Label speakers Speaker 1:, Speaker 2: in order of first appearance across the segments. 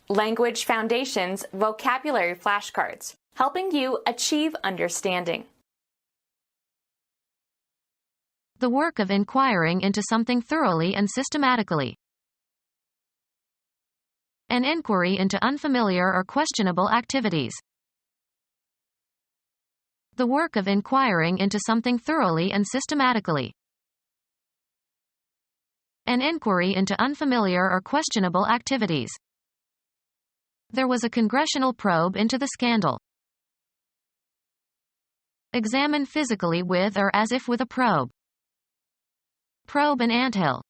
Speaker 1: Language Foundations Vocabulary Flashcards, helping you achieve understanding.
Speaker 2: The work of inquiring into something thoroughly and systematically. An inquiry into unfamiliar or questionable activities. The work of inquiring into something thoroughly and systematically. An inquiry into unfamiliar or questionable activities. There was a congressional probe into the scandal. Examine physically with or as if with a probe. Probe an anthill.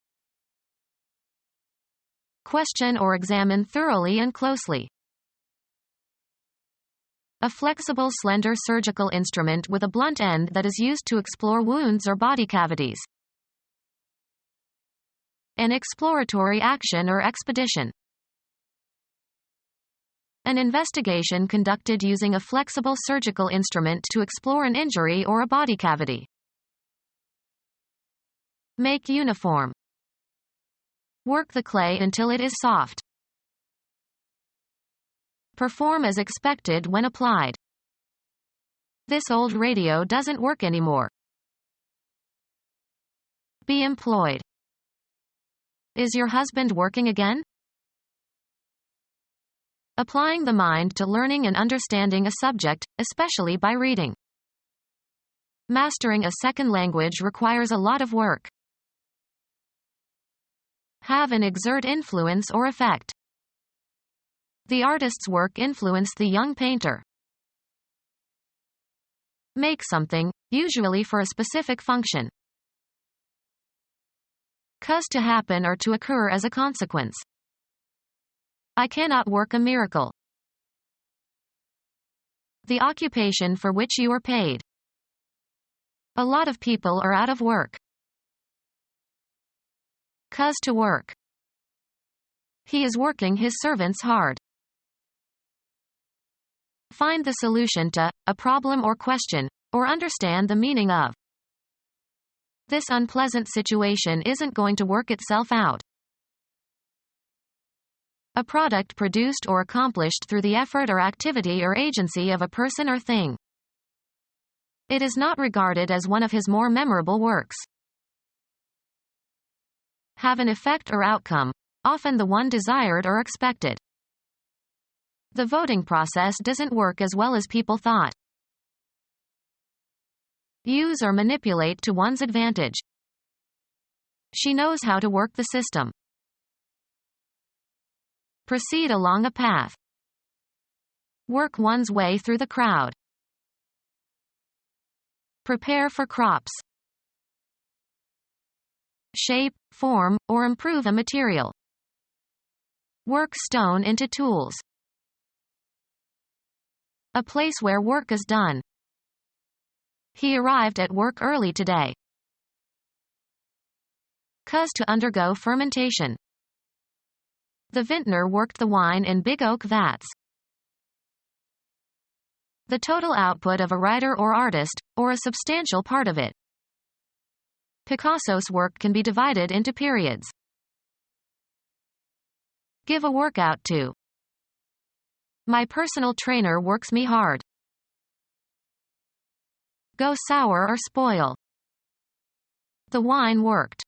Speaker 2: Question or examine thoroughly and closely. A flexible, slender surgical instrument with a blunt end that is used to explore wounds or body cavities. An exploratory action or expedition. An investigation conducted using a flexible surgical instrument to explore an injury or a body cavity. Make uniform. Work the clay until it is soft. Perform as expected when applied. This old radio doesn't work anymore. Be employed. Is your husband working again? Applying the mind to learning and understanding a subject, especially by reading. Mastering a second language requires a lot of work. Have and exert influence or effect. The artist's work influenced the young painter. Make something, usually for a specific function. Cause to happen or to occur as a consequence. I cannot work a miracle. The occupation for which you are paid. A lot of people are out of work. Cause to work. He is working his servants hard. Find the solution to a problem or question, or understand the meaning of. This unpleasant situation isn't going to work itself out. A product produced or accomplished through the effort or activity or agency of a person or thing. It is not regarded as one of his more memorable works. Have an effect or outcome, often the one desired or expected. The voting process doesn't work as well as people thought. Use or manipulate to one's advantage. She knows how to work the system. Proceed along a path. Work one's way through the crowd. Prepare for crops. Shape, form, or improve a material. Work stone into tools. A place where work is done. He arrived at work early today. Cause to undergo fermentation. The vintner worked the wine in big oak vats. The total output of a writer or artist, or a substantial part of it. Picasso's work can be divided into periods. Give a workout to. My personal trainer works me hard. Go sour or spoil. The wine worked.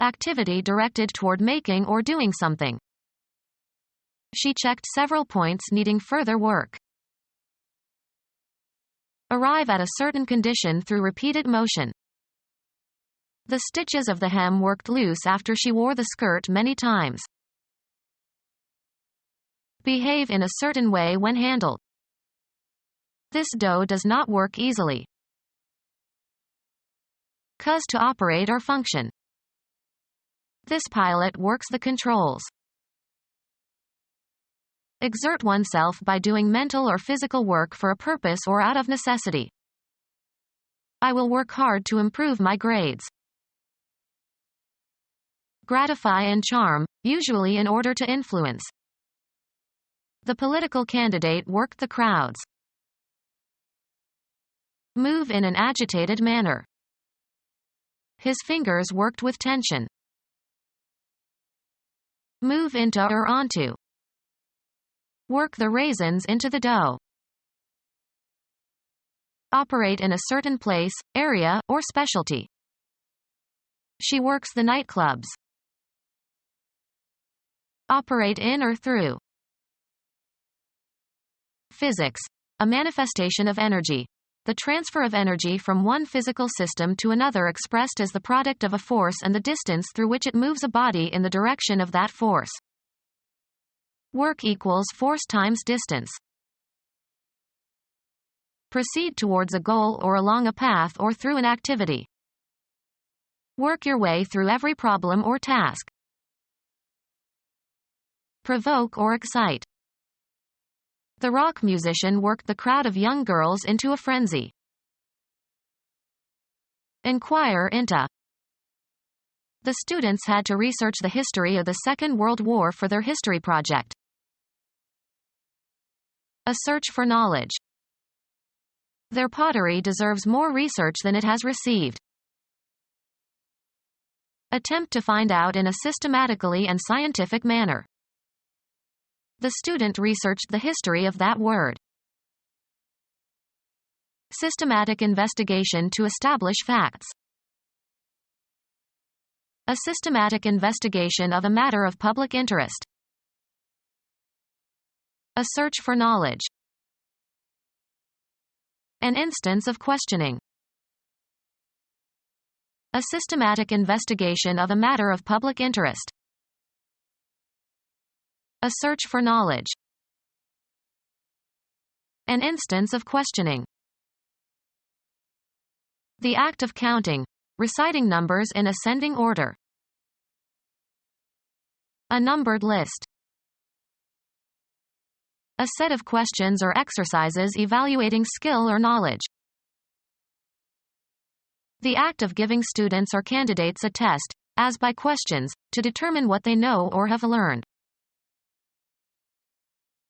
Speaker 2: Activity directed toward making or doing something. She checked several points needing further work. Arrive at a certain condition through repeated motion. The stitches of the hem worked loose after she wore the skirt many times. Behave in a certain way when handled. This dough does not work easily. Cause to operate or function. This pilot works the controls. Exert oneself by doing mental or physical work for a purpose or out of necessity. I will work hard to improve my grades. Gratify and charm, usually in order to influence. The political candidate worked the crowds. Move in an agitated manner. His fingers worked with tension. Move into or onto. Work the raisins into the dough. Operate in a certain place, area, or specialty. She works the nightclubs. Operate in or through. Physics. A manifestation of energy. The transfer of energy from one physical system to another expressed as the product of a force and the distance through which it moves a body in the direction of that force. Work equals force times distance. Proceed towards a goal or along a path or through an activity. Work your way through every problem or task. Provoke or excite. The rock musician worked the crowd of young girls into a frenzy. Inquire into. The students had to research the history of the Second World War for their history project. A search for knowledge. Their pottery deserves more research than it has received. Attempt to find out in a systematically and scientific manner. The student researched the history of that word. Systematic investigation to establish facts. A systematic investigation of a matter of public interest. A search for knowledge. An instance of questioning. A systematic investigation of a matter of public interest. A search for knowledge. An instance of questioning. The act of counting, reciting numbers in ascending order. A numbered list. A set of questions or exercises evaluating skill or knowledge. The act of giving students or candidates a test, as by questions, to determine what they know or have learned.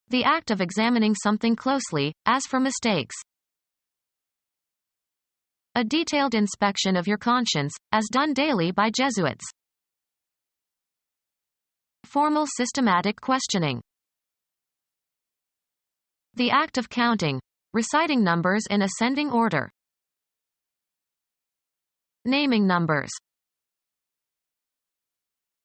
Speaker 2: The act of examining something closely, as for mistakes. A detailed inspection of your conscience, as done daily by Jesuits. Formal systematic questioning. The act of counting, reciting numbers in ascending order. Naming numbers.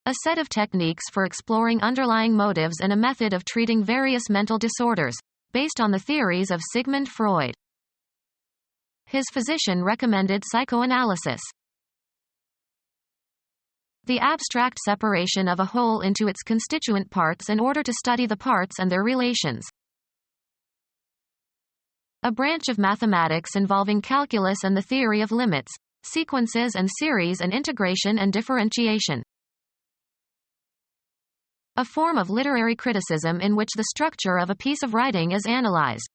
Speaker 2: A set of techniques for exploring underlying motives and a method of treating various mental disorders, based on the theories of Sigmund Freud. His physician recommended psychoanalysis. The abstract separation of a whole into its constituent parts in order to study the parts and their relations. A branch of mathematics involving calculus and the theory of limits, sequences and series and integration and differentiation. A form of literary criticism in which the structure of a piece of writing is analyzed.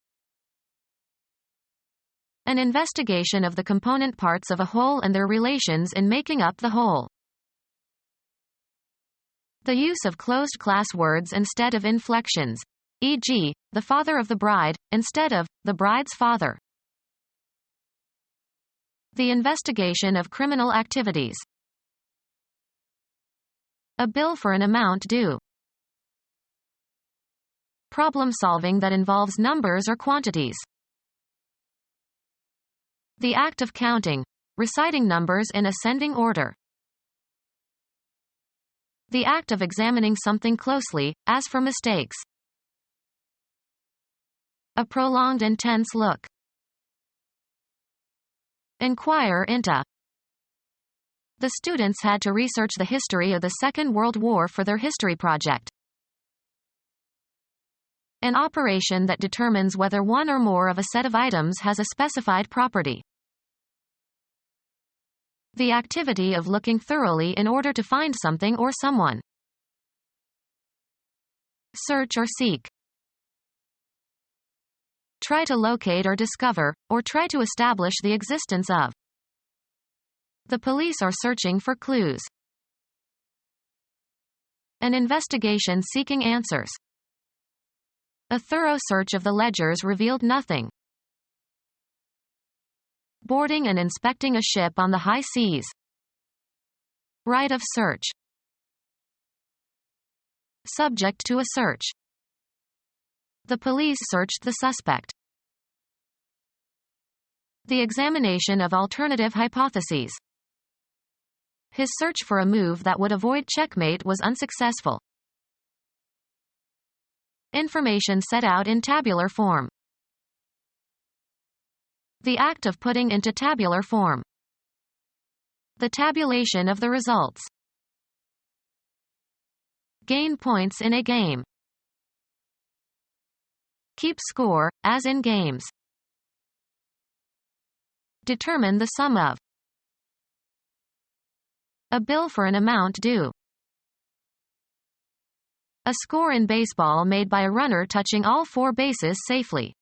Speaker 2: An investigation of the component parts of a whole and their relations in making up the whole. The use of closed class words instead of inflections, e.g., the father of the bride, instead of the bride's father. The investigation of criminal activities. A bill for an amount due. Problem solving that involves numbers or quantities. The act of counting, reciting numbers in ascending order. The act of examining something closely, as for mistakes. A prolonged intense look. Inquire into. The students had to research the history of the Second World War for their history project. An operation that determines whether one or more of a set of items has a specified property. The activity of looking thoroughly in order to find something or someone. Search or seek. Try to locate or discover, or try to establish the existence of. The police are searching for clues. An investigation seeking answers. A thorough search of the ledgers revealed nothing. Boarding and inspecting a ship on the high seas. Right of search. Subject to a search. The police searched the suspect. The examination of alternative hypotheses. His search for a move that would avoid checkmate was unsuccessful. Information set out in tabular form. The act of putting into tabular form. The tabulation of the results. Gain points in a game. Keep score, as in games. Determine the sum of. A bill for an amount due. A score in baseball made by a runner touching all 4 bases safely.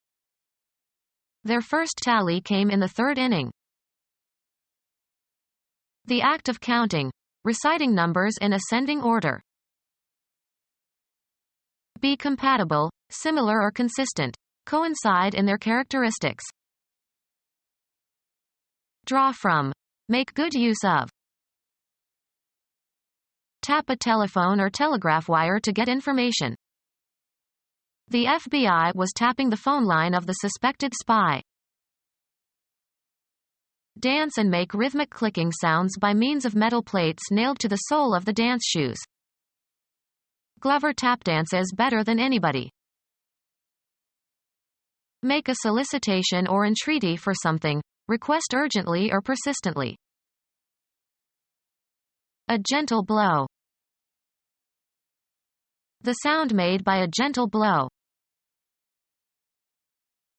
Speaker 2: Their first tally came in the 3rd inning. The act of counting, reciting numbers in ascending order. Be compatible, similar or consistent, coincide in their characteristics. Draw from, make good use of. Tap a telephone or telegraph wire to get information. The FBI was tapping the phone line of the suspected spy. Dance and make rhythmic clicking sounds by means of metal plates nailed to the sole of the dance shoes. Glover tap dances better than anybody. Make a solicitation or entreaty for something, request urgently or persistently. A gentle blow. The sound made by a gentle blow.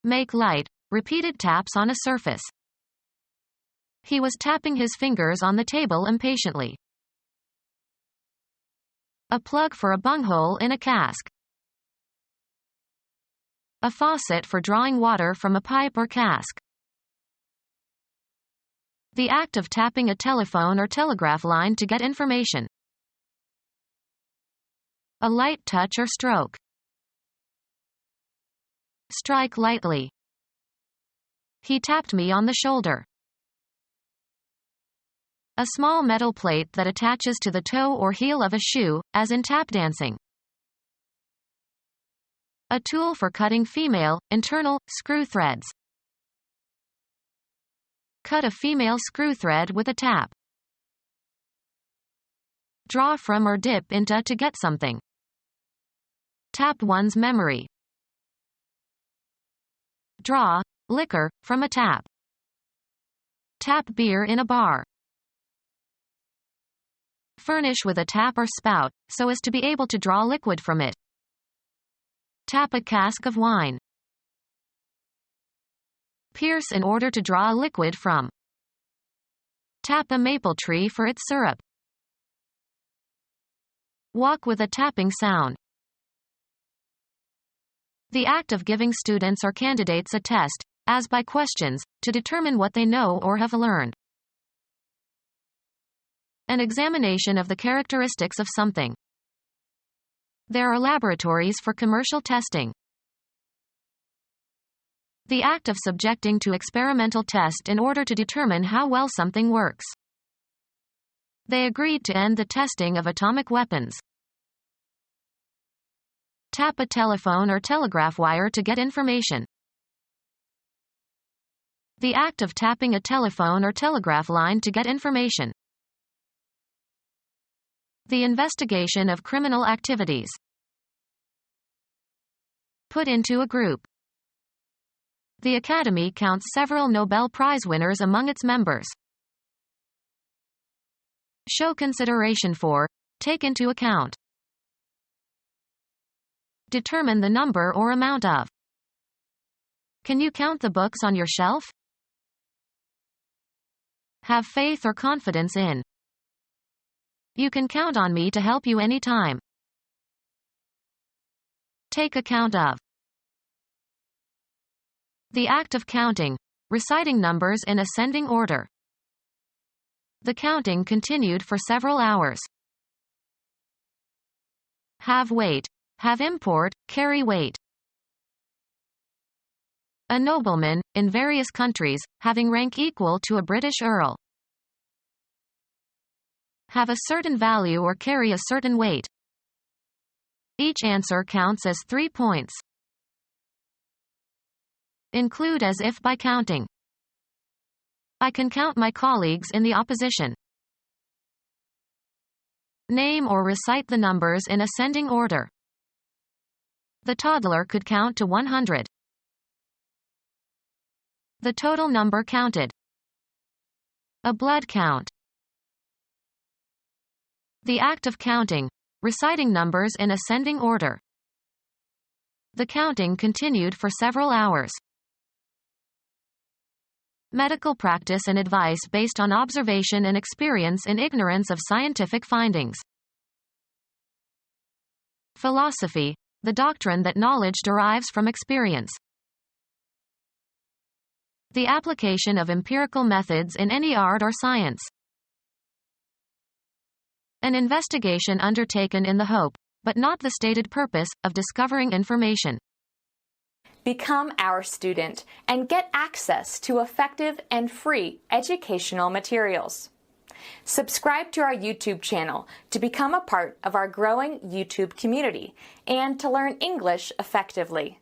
Speaker 2: Make light, repeated taps on a surface. He was tapping his fingers on the table impatiently. A plug for a bunghole in a cask. A faucet for drawing water from a pipe or cask. The act of tapping a telephone or telegraph line to get information. A light touch or stroke. Strike lightly. He tapped me on the shoulder. A small metal plate that attaches to the toe or heel of a shoe, as in tap dancing. A tool for cutting female, internal, screw threads. Cut a female screw thread with a tap. Draw from or dip into to get something. Tap one's memory. Draw, liquor, from a tap. Tap beer in a bar. Furnish with a tap or spout, so as to be able to draw liquid from it. Tap a cask of wine. Pierce in order to draw a liquid from. Tap a maple tree for its syrup. Walk with a tapping sound. The act of giving students or candidates a test, as by questions, to determine what they know or have learned. An examination of the characteristics of something. There are laboratories for commercial testing. The act of subjecting to experimental test in order to determine how well something works. They agreed to end the testing of atomic weapons. Tap a telephone or telegraph wire to get information. The act of tapping a telephone or telegraph line to get information. The investigation of criminal activities. Put into a group. The Academy counts several Nobel Prize winners among its members. Show consideration for, take into account. Determine the number or amount of. Can you count the books on your shelf? Have faith or confidence in. You can count on me to help you anytime. Take account of. The act of counting, reciting numbers in ascending order. The counting continued for several hours. Have weight, have import, carry weight. A nobleman, in various countries, having rank equal to a British earl. Have a certain value or carry a certain weight. Each answer counts as 3 points. Include as if by counting. I can count my colleagues in the opposition. Name or recite the numbers in ascending order. The toddler could count to 100. The total number counted. A blood count. The act of counting, reciting numbers in ascending order. The counting continued for several hours. Medical practice and advice based on observation and experience in ignorance of scientific findings. Philosophy, the doctrine that knowledge derives from experience. The application of empirical methods in any art or science. An investigation undertaken in the hope, but not the stated purpose, of discovering information.
Speaker 1: Become our student and get access to effective and free educational materials. Subscribe to our YouTube channel to become a part of our growing YouTube community and to learn English effectively.